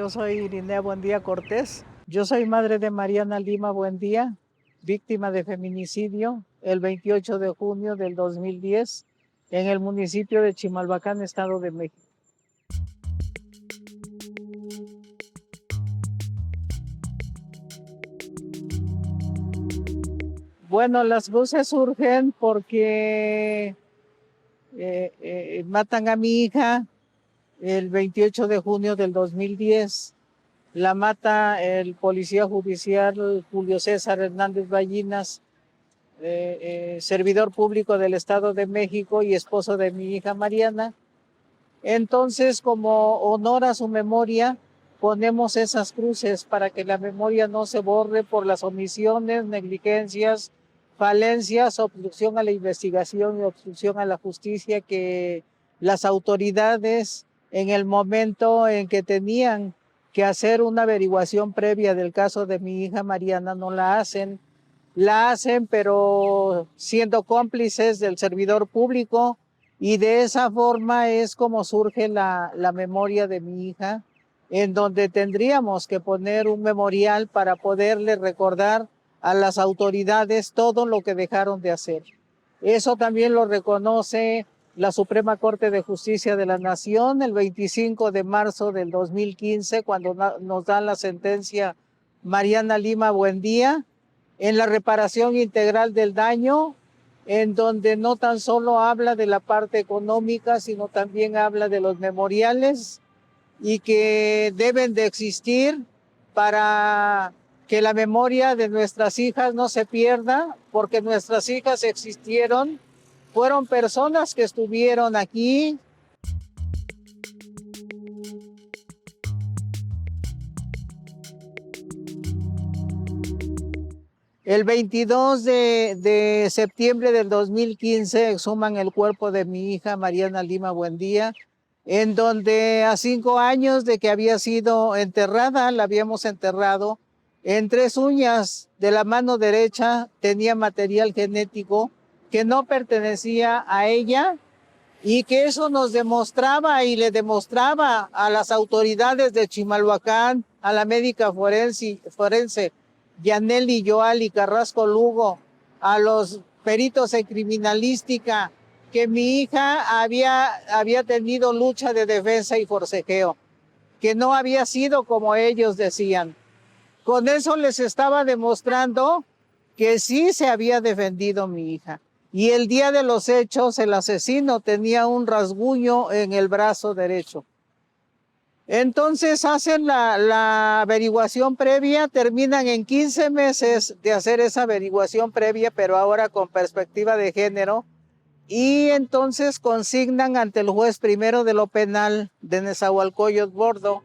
Yo soy Irinea Buendía Cortés. Yo soy madre de Mariana Lima Buendía, víctima de feminicidio el 28 de junio del 2010 en el municipio de Chimalhuacán, Estado de México. Bueno, las voces surgen porque matan a mi hija el 28 de junio del 2010. La mata el policía judicial Julio César Hernández Ballinas, servidor público del Estado de México y esposo de mi hija Mariana. Entonces, como honor a su memoria, ponemos esas cruces para que la memoria no se borre por las omisiones, negligencias, falencias, obstrucción a la investigación y obstrucción a la justicia que las autoridades en el momento en que tenían que hacer una averiguación previa del caso de mi hija Mariana no la hacen. La hacen, pero siendo cómplices del servidor público, y de esa forma es como surge la memoria de mi hija, en donde tendríamos que poner un memorial para poderle recordar a las autoridades todo lo que dejaron de hacer. Eso también lo reconoce la Suprema Corte de Justicia de la Nación el 25 de marzo del 2015, cuando nos da la sentencia Mariana Lima Buendía, en la reparación integral del daño, en donde no tan solo habla de la parte económica, sino también habla de los memoriales y que deben de existir para que la memoria de nuestras hijas no se pierda, porque nuestras hijas existieron, fueron personas que estuvieron aquí. El 22 de septiembre del 2015 exhuman el cuerpo de mi hija Mariana Lima Buendía, en donde a 5 años de que había sido enterrada, la habíamos enterrado, en 3 uñas de la mano derecha tenía material genético que no pertenecía a ella y que eso nos demostraba y le demostraba a las autoridades de Chimalhuacán, a la médica forense Yaneli Yoali Carrasco Lugo, a los peritos en criminalística, que mi hija había tenido lucha de defensa y forcejeo, que no había sido como ellos decían. Con eso les estaba demostrando que sí se había defendido mi hija. Y el día de los hechos, el asesino tenía un rasguño en el brazo derecho. Entonces hacen la averiguación previa, terminan en 15 meses de hacer esa averiguación previa, pero ahora con perspectiva de género, y entonces consignan ante el juez primero de lo penal de Nezahualcóyotl Bordo,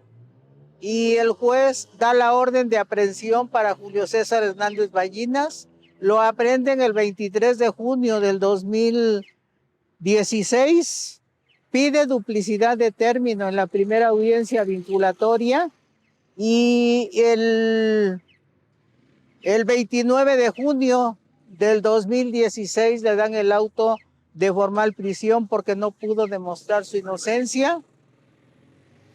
y el juez da la orden de aprehensión para Julio César Hernández Ballinas. Lo aprenden el 23 de junio del 2016, pide duplicidad de término en la primera audiencia vinculatoria y el 29 de junio del 2016 le dan el auto de formal prisión porque no pudo demostrar su inocencia,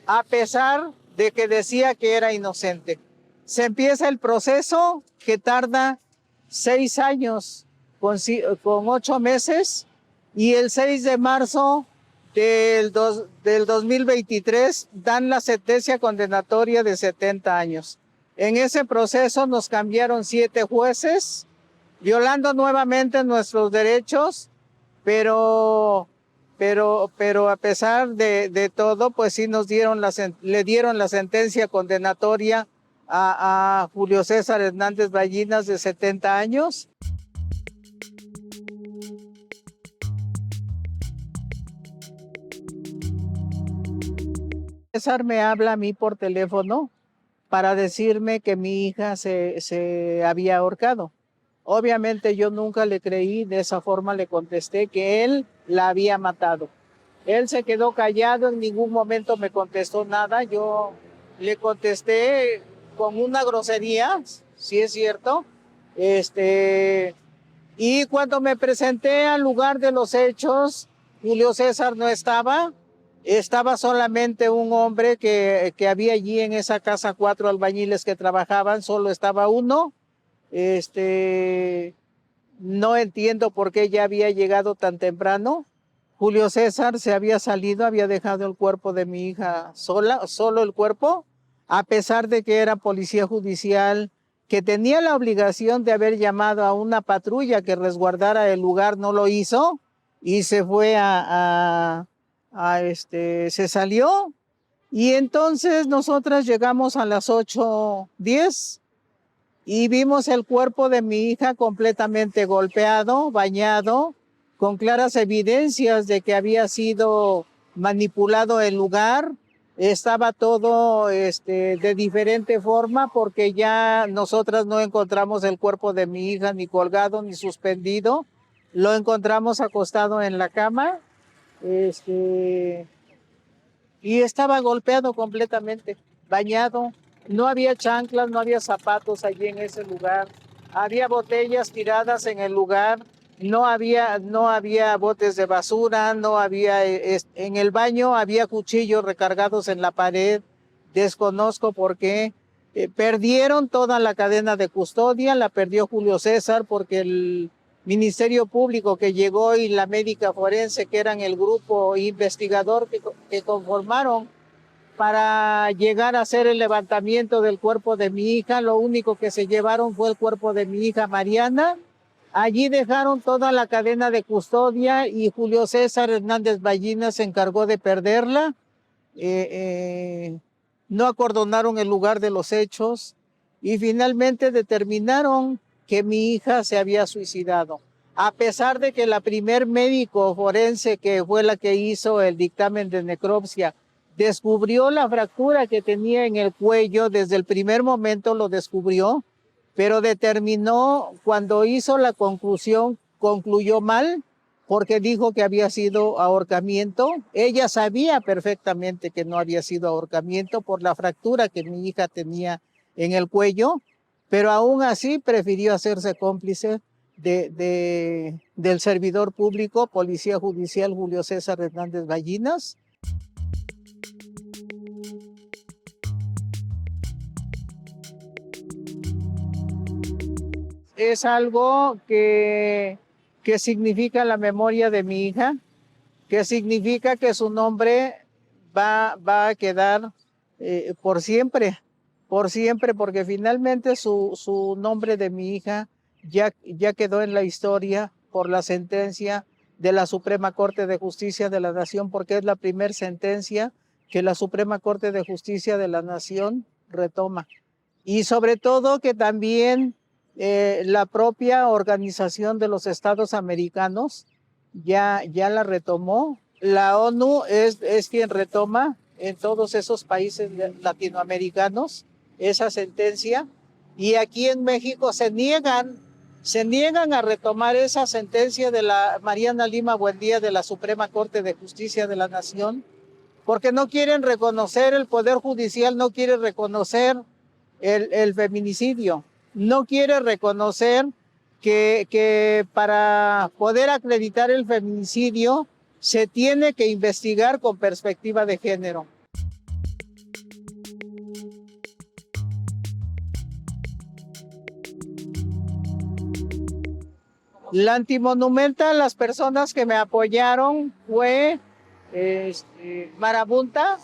a pesar de que decía que era inocente. Se empieza el proceso que tarda 6 años con 8 meses y el 6 de marzo del 2023 dan la sentencia condenatoria de 70 años. En ese proceso nos cambiaron 7 jueces, violando nuevamente nuestros derechos, pero a pesar de todo, pues sí le dieron la sentencia condenatoria a Julio César Hernández Ballinas de 70 años. César me habla a mí por teléfono para decirme que mi hija se había ahorcado. Obviamente yo nunca le creí, de esa forma le contesté que él la había matado. Él se quedó callado, en ningún momento me contestó nada. Yo le contesté con una grosería, sí es cierto. Y cuando me presenté al lugar de los hechos, Julio César no estaba. Estaba solamente un hombre que había allí en esa casa, 4 albañiles que trabajaban, solo estaba uno. No entiendo por qué ya había llegado tan temprano. Julio César se había salido, había dejado el cuerpo de mi hija solo el cuerpo, a pesar de que era policía judicial, que tenía la obligación de haber llamado a una patrulla que resguardara el lugar, no lo hizo y se fue se salió. Y entonces nosotras llegamos a las 8:10 y vimos el cuerpo de mi hija completamente golpeado, bañado, con claras evidencias de que había sido manipulado el lugar. Estaba todo de diferente forma porque ya nosotras no encontramos el cuerpo de mi hija ni colgado ni suspendido. Lo encontramos acostado en la cama y estaba golpeado completamente, bañado. No había chanclas, no había zapatos allí en ese lugar. Había botellas tiradas en el lugar. No había botes de basura, no había, en el baño había cuchillos recargados en la pared. Desconozco por qué. Perdieron toda la cadena de custodia, la perdió Julio César porque el Ministerio Público que llegó y la médica forense, que eran el grupo investigador que conformaron para llegar a hacer el levantamiento del cuerpo de mi hija, lo único que se llevaron fue el cuerpo de mi hija Mariana. Allí dejaron toda la cadena de custodia y Julio César Hernández Ballina se encargó de perderla. No acordonaron el lugar de los hechos y finalmente determinaron que mi hija se había suicidado. A pesar de que la primer médico forense, que fue la que hizo el dictamen de necropsia, descubrió la fractura que tenía en el cuello, desde el primer momento lo descubrió, pero determinó, cuando hizo la conclusión, concluyó mal, porque dijo que había sido ahorcamiento. Ella sabía perfectamente que no había sido ahorcamiento por la fractura que mi hija tenía en el cuello, pero aún así prefirió hacerse cómplice del servidor público, policía judicial Julio César Hernández Ballinas. Es algo que significa la memoria de mi hija, que significa que su nombre va a quedar por siempre, porque finalmente su nombre de mi hija ya quedó en la historia por la sentencia de la Suprema Corte de Justicia de la Nación, porque es la primera sentencia que la Suprema Corte de Justicia de la Nación retoma. Y sobre todo que también la propia Organización de los Estados Americanos ya la retomó. La ONU es quien retoma en todos esos países latinoamericanos esa sentencia, y aquí en México se niegan a retomar esa sentencia de la Mariana Lima Buendía de la Suprema Corte de Justicia de la Nación, porque no quieren reconocer, el Poder Judicial no quiere reconocer el feminicidio, no quiere reconocer que para poder acreditar el feminicidio se tiene que investigar con perspectiva de género. La antimonumenta, las personas que me apoyaron fue Marabunta.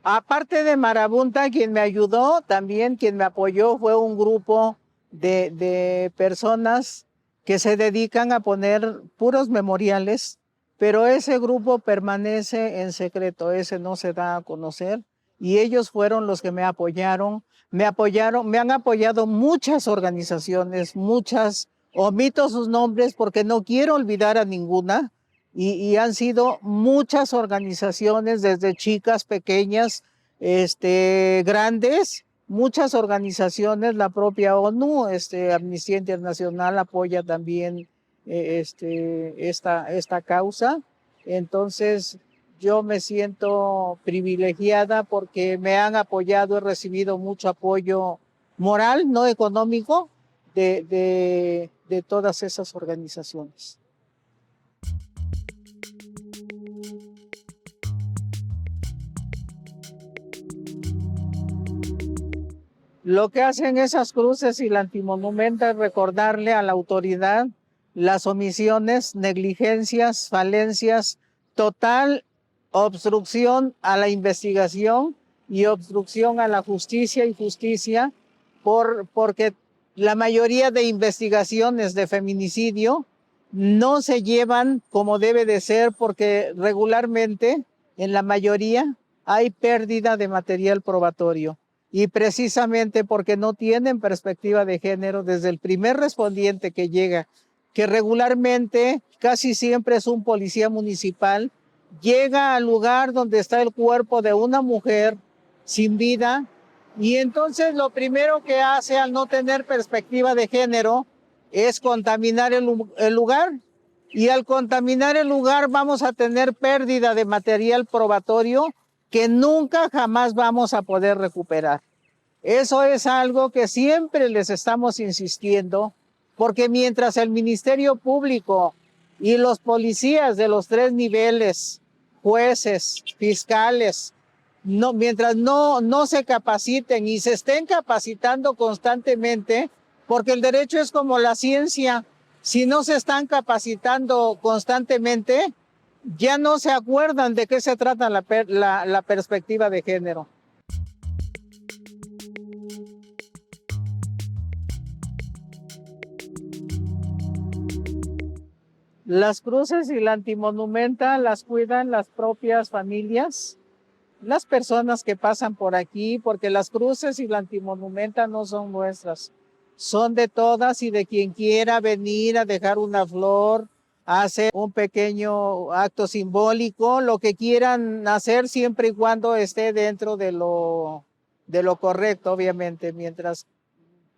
Aparte de Marabunta, quien me ayudó, también quien me apoyó, fue un grupo de personas que se dedican a poner puros memoriales, pero ese grupo permanece en secreto, ese no se da a conocer, y ellos fueron los que me apoyaron. Me han apoyado muchas organizaciones, muchas, omito sus nombres porque no quiero olvidar a ninguna. Y han sido muchas organizaciones, desde chicas pequeñas, grandes, muchas organizaciones, la propia ONU, Amnistía Internacional apoya también esta causa. Entonces yo me siento privilegiada porque me han apoyado, he recibido mucho apoyo moral, no económico, de todas esas organizaciones. Lo que hacen esas cruces y la antimonumenta es recordarle a la autoridad las omisiones, negligencias, falencias, total obstrucción a la investigación y obstrucción a la justicia y justicia, porque la mayoría de investigaciones de feminicidio no se llevan como debe de ser, porque regularmente en la mayoría hay pérdida de material probatorio. Y precisamente porque no tienen perspectiva de género, desde el primer respondiente que llega, que regularmente casi siempre es un policía municipal, llega al lugar donde está el cuerpo de una mujer sin vida, y entonces lo primero que hace al no tener perspectiva de género es contaminar el lugar, y al contaminar el lugar vamos a tener pérdida de material probatorio que nunca jamás vamos a poder recuperar. Eso es algo que siempre les estamos insistiendo, porque mientras el Ministerio Público y los policías de los 3 niveles, jueces, fiscales, mientras no se capaciten y se estén capacitando constantemente, porque el derecho es como la ciencia, si no se están capacitando constantemente, ya no se acuerdan de qué se trata la perspectiva de género. Las cruces y la antimonumenta las cuidan las propias familias, las personas que pasan por aquí, porque las cruces y la antimonumenta no son nuestras, son de todas y de quien quiera venir a dejar una flor, a hacer un pequeño acto simbólico, lo que quieran hacer siempre y cuando esté dentro de lo correcto, obviamente. Mientras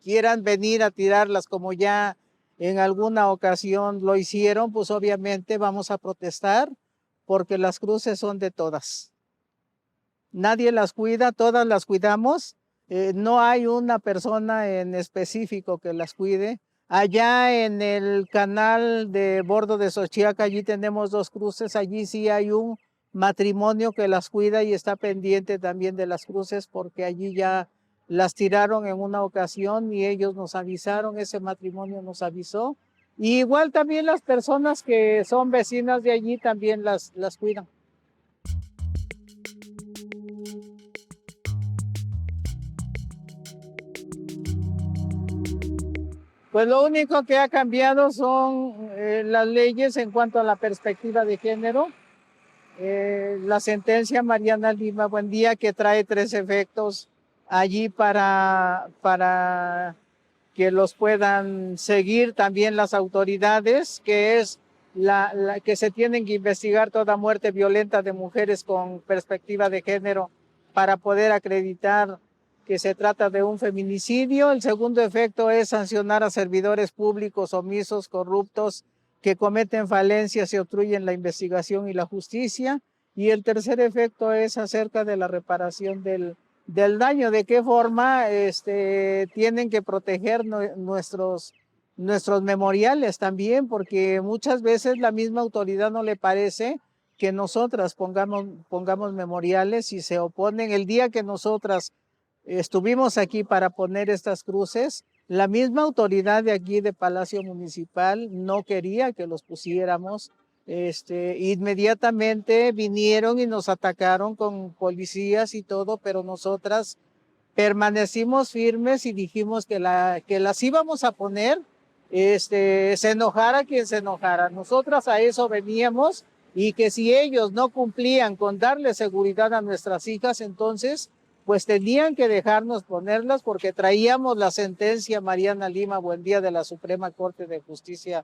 quieran venir a tirarlas como ya en alguna ocasión lo hicieron, pues obviamente vamos a protestar, porque las cruces son de todas. Nadie las cuida, todas las cuidamos. No hay una persona en específico que las cuide. Allá en el canal de Bordo de Xochiaca, allí tenemos 2 cruces. Allí sí hay un matrimonio que las cuida y está pendiente también de las cruces, porque allí ya las tiraron en una ocasión y ellos nos avisaron, ese matrimonio nos avisó. Y igual también las personas que son vecinas de allí también las cuidan. Pues lo único que ha cambiado son las leyes en cuanto a la perspectiva de género. La sentencia Mariana Lima Buendía, que trae 3 efectos allí para que los puedan seguir también las autoridades, que es que se tienen que investigar toda muerte violenta de mujeres con perspectiva de género para poder acreditar que se trata de un feminicidio. El segundo efecto es sancionar a servidores públicos omisos, corruptos, que cometen falencias y obstruyen la investigación y la justicia. Y el tercer efecto es acerca de la reparación del daño, de qué forma tienen que proteger nuestros memoriales también, porque muchas veces la misma autoridad no le parece que nosotras pongamos memoriales y se oponen. El día que nosotras estuvimos aquí para poner estas cruces, la misma autoridad de aquí de Palacio Municipal no quería que los pusiéramos. Inmediatamente vinieron y nos atacaron con policías y todo, pero nosotras permanecimos firmes y dijimos que las íbamos a poner, se enojara quien se enojara. Nosotras a eso veníamos, y que si ellos no cumplían con darle seguridad a nuestras hijas, entonces pues tenían que dejarnos ponerlas, porque traíamos la sentencia Mariana Lima Buendía de la Suprema Corte de Justicia.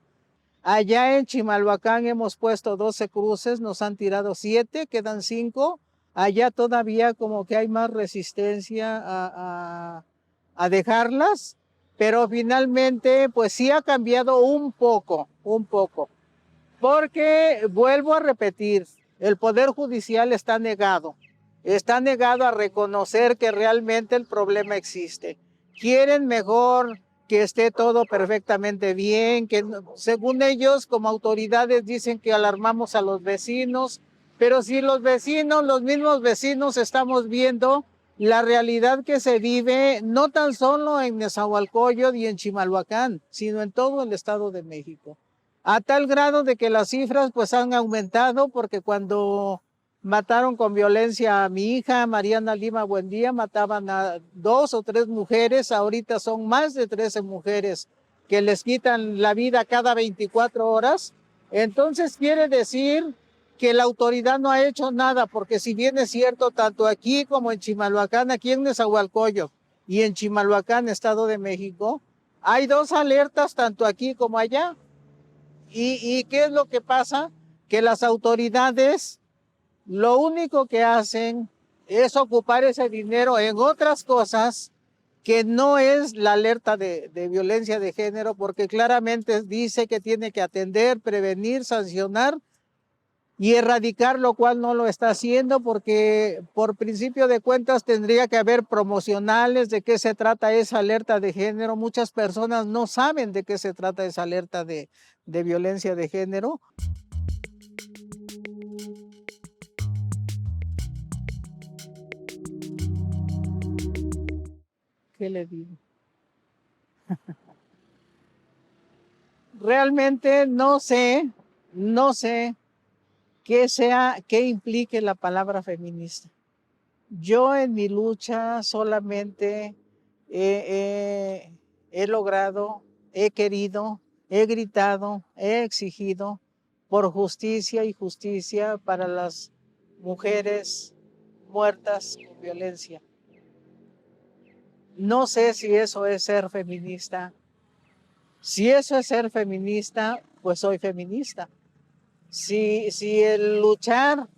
Allá en Chimalhuacán hemos puesto 12 cruces, nos han tirado 7, quedan 5. Allá todavía como que hay más resistencia a dejarlas, pero finalmente pues sí ha cambiado un poco, porque vuelvo a repetir, el Poder Judicial está negado a reconocer que realmente el problema existe. Quieren mejor que esté todo perfectamente bien, que según ellos como autoridades dicen que alarmamos a los vecinos, pero si los mismos vecinos estamos viendo la realidad que se vive no tan solo en Nezahualcóyotl y en Chimalhuacán, sino en todo el Estado de México. A tal grado de que las cifras pues han aumentado, porque cuando mataron con violencia a mi hija Mariana Lima Buendía, mataban a 2 o 3 mujeres, ahorita son más de 13 mujeres que les quitan la vida cada 24 horas. Entonces quiere decir que la autoridad no ha hecho nada, porque si bien es cierto, tanto aquí como en Chimalhuacán, aquí en Nezahualcóyotl y en Chimalhuacán, Estado de México, hay 2 alertas, tanto aquí como allá. ¿Y qué es lo que pasa? Que las autoridades lo único que hacen es ocupar ese dinero en otras cosas que no es la alerta de violencia de género, porque claramente dice que tiene que atender, prevenir, sancionar y erradicar, lo cual no lo está haciendo, porque por principio de cuentas tendría que haber promocionales de qué se trata esa alerta de género. Muchas personas no saben de qué se trata esa alerta de violencia de género. ¿Qué le digo? Realmente no sé qué implique la palabra feminista. Yo en mi lucha solamente he logrado, he querido, he gritado, he exigido por justicia y justicia para las mujeres muertas con violencia. No sé si eso es ser feminista. Si eso es ser feminista, pues soy feminista. Si el luchar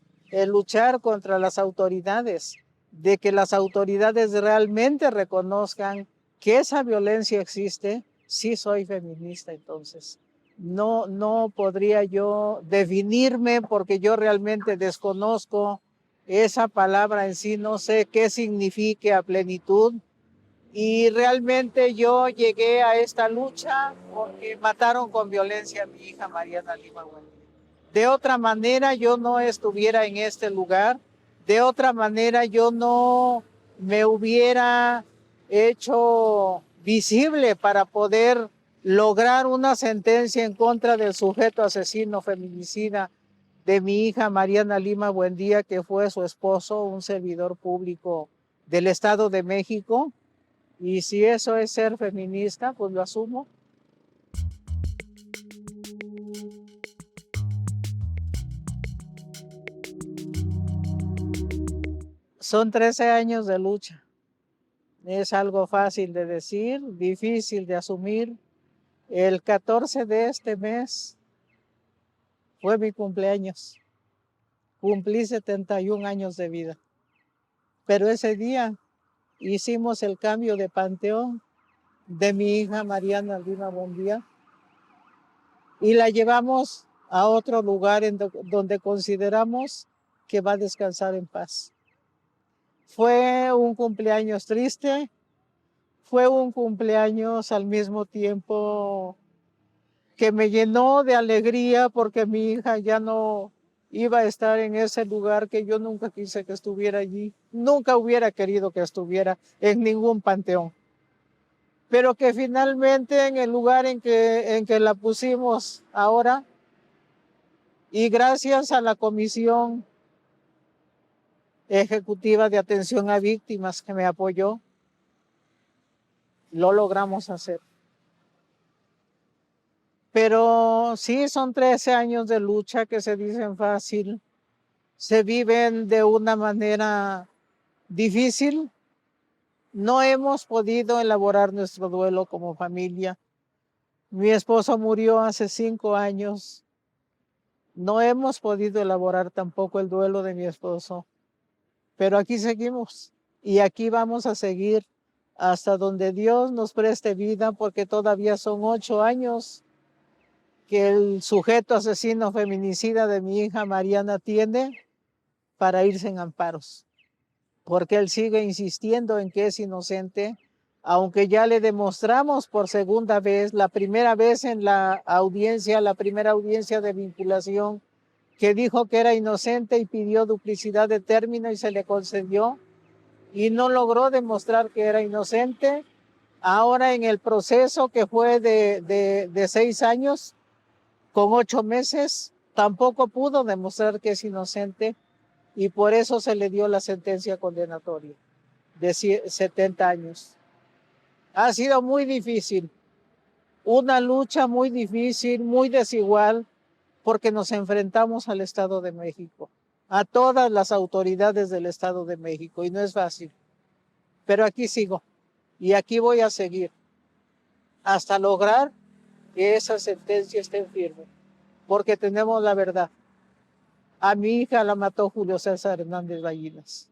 contra las autoridades, de que las autoridades realmente reconozcan que esa violencia existe, sí soy feminista. Entonces no podría yo definirme, porque yo realmente desconozco esa palabra en sí, no sé qué significa a plenitud. Y realmente yo llegué a esta lucha porque mataron con violencia a mi hija Mariana Lima Buendía. De otra manera yo no estuviera en este lugar, de otra manera yo no me hubiera hecho visible para poder lograr una sentencia en contra del sujeto asesino feminicida de mi hija Mariana Lima Buendía, que fue su esposo, un servidor público del Estado de México. Y si eso es ser feminista, pues lo asumo. Son 13 años de lucha. Es algo fácil de decir, difícil de asumir. El 14 de este mes fue mi cumpleaños. Cumplí 71 años de vida. Pero ese día hicimos el cambio de panteón de mi hija Mariana Lima Buendía y la llevamos a otro lugar donde consideramos que va a descansar en paz. Fue un cumpleaños triste, fue un cumpleaños al mismo tiempo que me llenó de alegría, porque mi hija ya no iba a estar en ese lugar que yo nunca quise que estuviera allí. Nunca hubiera querido que estuviera en ningún panteón. Pero que finalmente en el lugar en que la pusimos ahora, y gracias a la Comisión Ejecutiva de Atención a Víctimas que me apoyó, lo logramos hacer. Pero sí, son 13 años de lucha que se dicen fácil, se viven de una manera difícil. No hemos podido elaborar nuestro duelo como familia. Mi esposo murió hace 5 años. No hemos podido elaborar tampoco el duelo de mi esposo. Pero aquí seguimos y aquí vamos a seguir hasta donde Dios nos preste vida, porque todavía son 8 años que el sujeto asesino feminicida de mi hija Mariana tiene para irse en amparos, porque él sigue insistiendo en que es inocente, aunque ya le demostramos por segunda vez, la primera vez en la primera audiencia de vinculación, que dijo que era inocente y pidió duplicidad de término y se le concedió. y no logró demostrar que era inocente. Ahora en el proceso que fue de 6 años con 8 meses, tampoco pudo demostrar que es inocente y por eso se le dio la sentencia condenatoria de 70 años. Ha sido muy difícil, una lucha muy difícil, muy desigual, porque nos enfrentamos al Estado de México, a todas las autoridades del Estado de México, y no es fácil. Pero aquí sigo, y aquí voy a seguir, hasta lograr que esa sentencia esté firme, porque tenemos la verdad. A mi hija la mató Julio César Hernández Ballinas.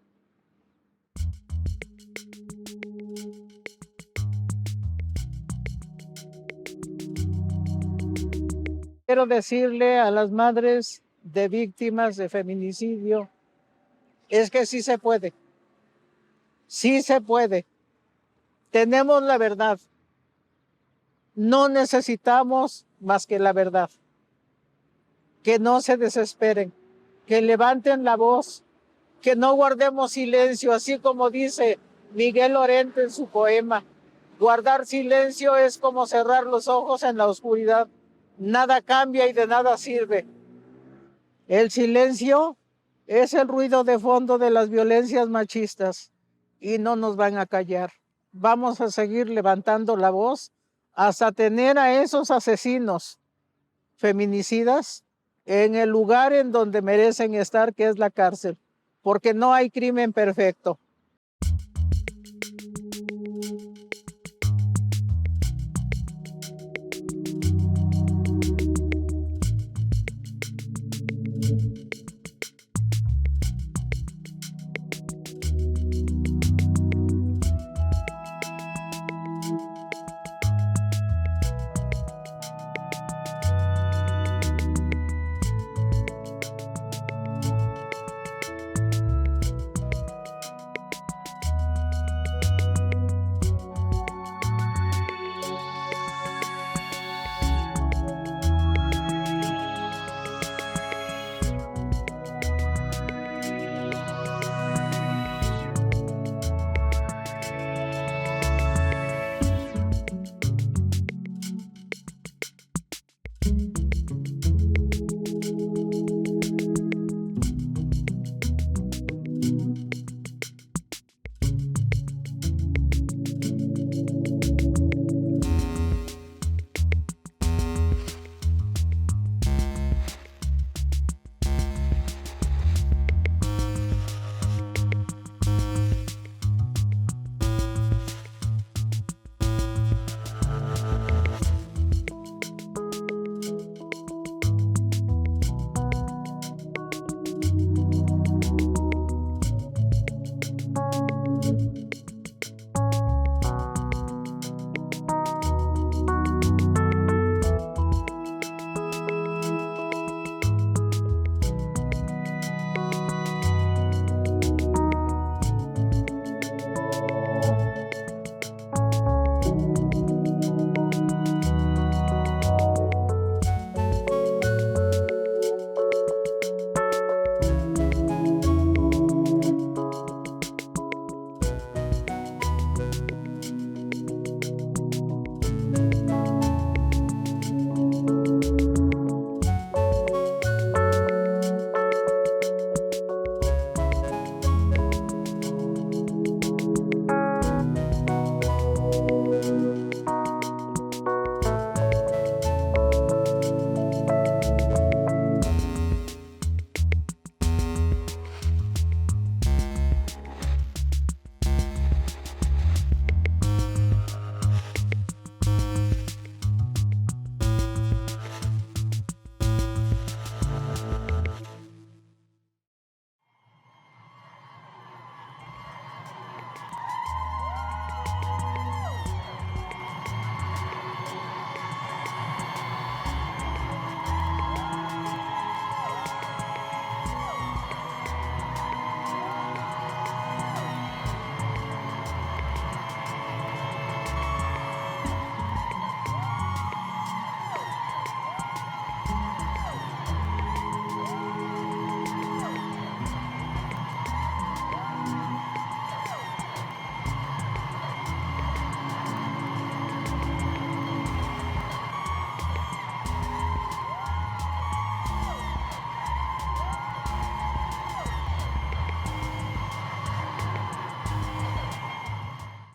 Quiero decirle a las madres de víctimas de feminicidio, es que sí se puede. Sí se puede. Tenemos la verdad. No necesitamos más que la verdad. Que no se desesperen, que levanten la voz, que no guardemos silencio, así como dice Miguel Lorente en su poema. Guardar silencio es como cerrar los ojos en la oscuridad. Nada cambia y de nada sirve. El silencio es el ruido de fondo de las violencias machistas y no nos van a callar. Vamos a seguir levantando la voz hasta tener a esos asesinos feminicidas en el lugar en donde merecen estar, que es la cárcel, porque no hay crimen perfecto.